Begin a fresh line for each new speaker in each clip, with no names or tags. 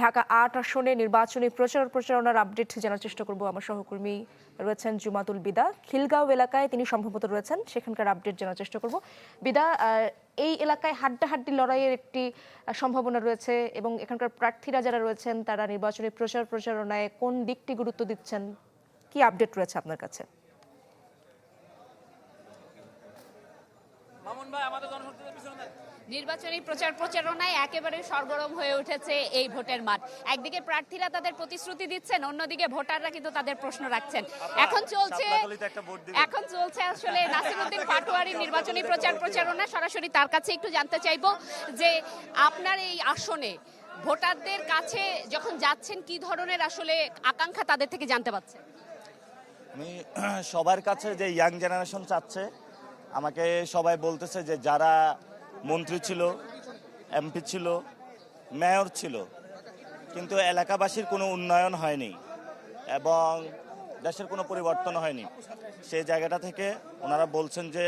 ঢাকা ৮ আসনে নির্বাচনী প্রচারণার আপডেট জানার চেষ্টা করব। আমার সহকর্মী রয়েছেন জুমাতুল বিদা, খিলগাঁও এলাকায় তিনি সম্ভবত রয়েছেন, সেখানকার আপডেট জানার চেষ্টা করব। বিদা, এই এলাকায় হাড্ডাহাড্ডি লড়াইয়ের একটি সম্ভাবনা রয়েছে এবং এখানকার প্রার্থীরা যারা রয়েছেন তারা নির্বাচনী প্রচারণায় কোন দিকটি গুরুত্ব দিচ্ছেন, কি আপডেট রয়েছে আপনার কাছে?
নির্বাচনী প্রচারণায় একেবারে সরগরম হয়ে উঠেছে এই ভোটের মাঠ। একদিকে প্রার্থীরা তাদের প্রতিশ্রুতি দিচ্ছেন, অন্যদিকে ভোটাররা কিন্তু তাদের প্রশ্ন রাখছেন। এখন চলছে আসলে নাসিরউদ্দিন পাটোয়ারির নির্বাচনী প্রচারণা। সরাসরি তার কাছে একটু জানতে চাইবো যে আপনার এই আসনে ভোটারদের কাছে যখন যাচ্ছেন কি ধরনের আসলে আকাঙ্ক্ষা তাদের থেকে জানতে পাচ্ছেন?
আমি সবার কাছে যে ইয়াং জেনারেশন চাচ্ছে, আমাকে সবাই বলতেছে যে যারা মন্ত্রী ছিল, এমপি ছিল, মেয়র ছিল, কিন্তু এলাকাবাসীর কোনো উন্নয়ন হয়নি এবং দেশের কোনো পরিবর্তন হয়নি, সেই জায়গাটা থেকে ওনারা বলছেন যে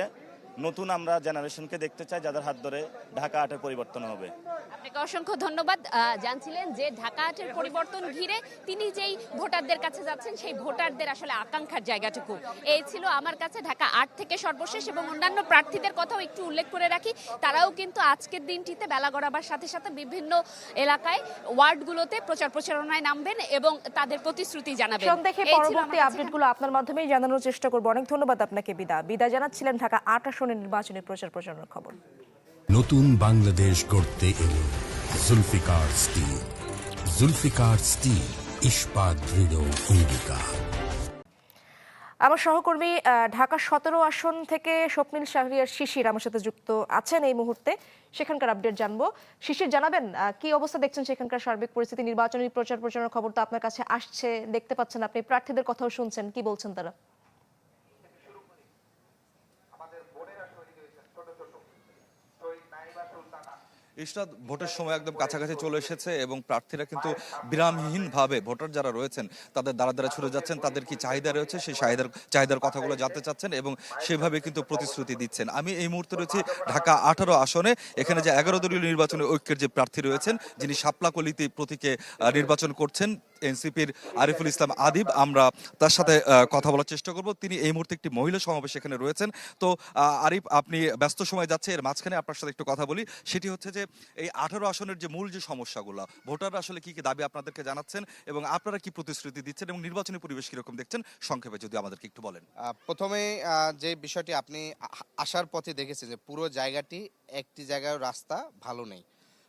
নতুন আমরা জেনারেশনকে দেখতে চাই যাদের হাত ধরে ঢাকা ৮-এর পরিবর্তন হবে।
আপনাকে অসংখ্য ধন্যবাদ। জানছিলেন যে ঢাকা ৮-এর পরিবর্তন ঘিরে তিনি যেই ভোটারদের কাছে যাচ্ছেন সেই ভোটারদের আসলে আকাঙ্ক্ষার জায়গাটুকু এই ছিল। আমার কাছে ঢাকা ৮ থেকে সর্বশেষ এবং অন্যান্য প্রার্থীদের কথাও একটু উল্লেখ করে রাখি, তারাও কিন্তু আজকের দিনটিতে বেলা গড়াবার সাথে সাথে বিভিন্ন এলাকায় ওয়ার্ডগুলোতে প্রচারণায় নামবেন এবং তাদের প্রতিশ্রুতি জানাবেন।
দেখে পরবর্তী আপডেটগুলো আপনার মাধ্যমেই জানানোর চেষ্টা করব। অনেক ধন্যবাদ আপনাকে বিদা জানাচ্ছিলেন ঢাকা ৮ আসনের নির্বাচনী প্রচারণার খবর।
নতুন বাংলাদেশ গড়তে এলো জুলফিকার স্টিল। জুলফিকার স্টিল, ইস্পাত দৃঢ় অঙ্গীকার।
আমার সহকর্মী ঢাকা ১৭ আসন থেকে স্বপ্নিল শাহরিয়ার শিশির আমার সাথে যুক্ত আছেন এই মুহূর্তে, সেখানকার আপডেট জানবো। শিশির, জানাবেন কি অবস্থা দেখছেন সেখানকার সার্বিক পরিস্থিতি? নির্বাচনী প্রচারণার খবর তো আপনার কাছে আসছে, দেখতে পাচ্ছেন, আপনি প্রার্থীদের কথাও শুনছেন, কি বলছেন তারা?
ইশরাত, ভোটের সময় একদম কাছাকাছি চলে এসেছে এবং প্রার্থীরা কিন্তু বিরামহীনভাবে ভোটার যারা রয়েছেন তাদের দ্বারা দ্বারা ছুটে যাচ্ছেন, তাদের কি চাহিদা রয়েছে সেই চাহিদার কথাগুলো জানতে চাচ্ছেন এবং সেভাবে কিন্তু প্রতিশ্রুতি দিচ্ছেন। আমি এই মুহূর্তে রয়েছি ঢাকা ১৮ আসনে। এখানে যে ১১ দলীয় নির্বাচনী ঐক্যের যে প্রার্থী রয়েছেন, যিনি শাপলাকলিতে প্রতীকে নির্বাচন করছেন, এনসিপির আরিফুল ইসলাম আদিব, আমরা তার সাথে কথা বলার চেষ্টা করব। তিনি এই মুহূর্তে একটি মহিলা সমাবেশ এখানে রয়েছেন। তো আরিফ, আপনি ব্যস্ত সময় যাচ্ছে, এর মাঝখানে আপনার সাথে একটু কথা বলি। সেটি হচ্ছে যে এই ১৮ আসনের যে মূল যে সমস্যাগুলো, ভোটাররা আসলে কি কি দাবি আপনাদেরকে জানাচ্ছেন এবং আপনারা কি প্রতিশ্রুতি দিচ্ছেন এবং নির্বাচনী পরিবেশ কিরকম দেখছেন, সংক্ষেপে যদি আমাদেরকে একটু বলেন।
প্রথমে যে বিষয়টি আপনি আসার পথে দেখেছেন যে পুরো জায়গাটি একটি জায়গায় রাস্তা ভালো নেই।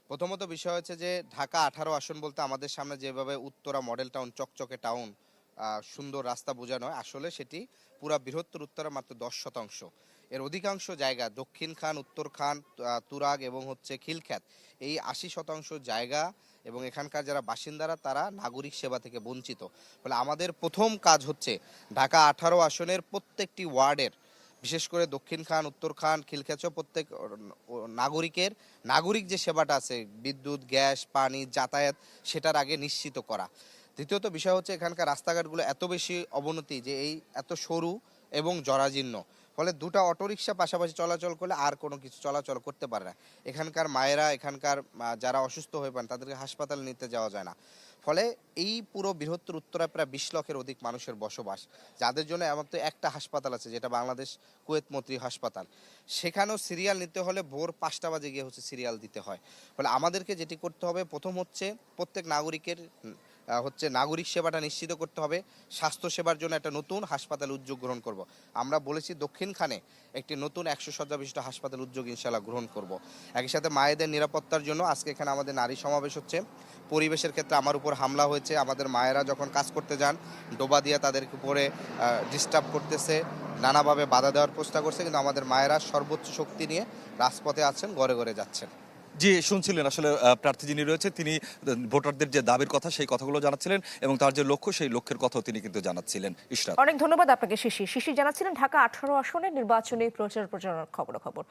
প্রথমত বিষয় হচ্ছে যে ঢাকা ১৮ আসন বলতে আমাদের সামনে যেভাবে উত্তরা মডেল টাউন, চকচকে টাউন, সুন্দর রাস্তা বোঝানো হয়, আসলে সেটি পুরা বৃহত্তর উত্তরা মাত্র ১০%। এর অধিকাংশ জায়গা দক্ষিণ খান, উত্তর খান, তুরাগ এবং খিলখ্যাত, এই ৮০% জায়গা এবং এখানকার যারা বাসিন্দারা তারা নাগরিক সেবা থেকে বঞ্চিত। ফলে আমাদের প্রথম কাজ হচ্ছে ঢাকা ১৮ আসনের প্রত্যেকটি ওয়ার্ডের, বিশেষ করে দক্ষিণ খান, উত্তর খান, খিলখ্যাত প্রত্যেক নাগরিক যে সেবাটা আছে, বিদ্যুৎ, গ্যাস, পানি, যাতায়াত, সেটার আগে নিশ্চিত করা। দ্বিতীয়ত বিষয় হচ্ছে এখানকার রাস্তাঘাটগুলো এত বেশি অবনতি যে এই এত সরু এবং জরাজীর্ণ, ফলে দুটা অটোরিকশা পাশাপাশি চলাচল করলে আর কোনো কিছু চলাচল করতে পারে না। এখানকার মায়েরা, এখানকার যারা অসুস্থ হয়ে পান তাদেরকে হাসপাতালে নিতে যাওয়া যায় না। ফলে এই পুরো বৃহত্তর উত্তরায় প্রায় ২০ লক্ষের অধিক মানুষের বসবাস, যাদের জন্য এমন একটা হাসপাতাল আছে যেটা বাংলাদেশ কুয়েত মৈত্রী হাসপাতাল, সেখানেও সিরিয়াল নিতে হলে ভোর ৫টা বাজে গিয়ে সিরিয়াল দিতে হয়। ফলে আমাদেরকে যেটি করতে হবে, প্রথম হচ্ছে প্রত্যেক নাগরিকের নাগরিক সেবাটা নিশ্চিত করতে হবে। স্বাস্থ্য সেবার জন্য একটা নতুন হাসপাতাল উদ্যোগ গ্রহণ করব। আমরা বলেছি দক্ষিণখানে একটি নতুন ১০০ শয্যা বিশিষ্ট হাসপাতাল উদ্যোগ ইনশাআল্লাহ গ্রহণ করব। একই সাথে মায়েদের নিরাপত্তার জন্য আজকে এখানে আমাদের নারী সমাবেশ হচ্ছে। পরিবেশের ক্ষেত্রে আমার উপর হামলা হয়েছে, আমাদের মায়েরা যখন কাজ করতে যান ডোবা দিয়ে তাদের উপরে ডিস্টার্ব করতেছে, নানাভাবে বাধা দেওয়ার চেষ্টা করছে, কিন্তু আমাদের মায়েরা সর্বোচ্চ শক্তি নিয়ে রাজপথে আছেন, ঘরে ঘরে যাচ্ছেন।
জি, শুনছিলেন আসলে প্রার্থী যিনি রয়েছে তিনি ভোটারদের যে দাবির কথা সেই কথাগুলো জানাচ্ছিলেন এবং তার যে লক্ষ্য সেই লক্ষ্যের কথাও তিনি কিন্তু জানাচ্ছিলেন। ইশরাত,
অনেক ধন্যবাদ আপনাকে শিশির জানাচ্ছিলেন ঢাকা ১৮ আসনের নির্বাচনী প্রচারণার খবর।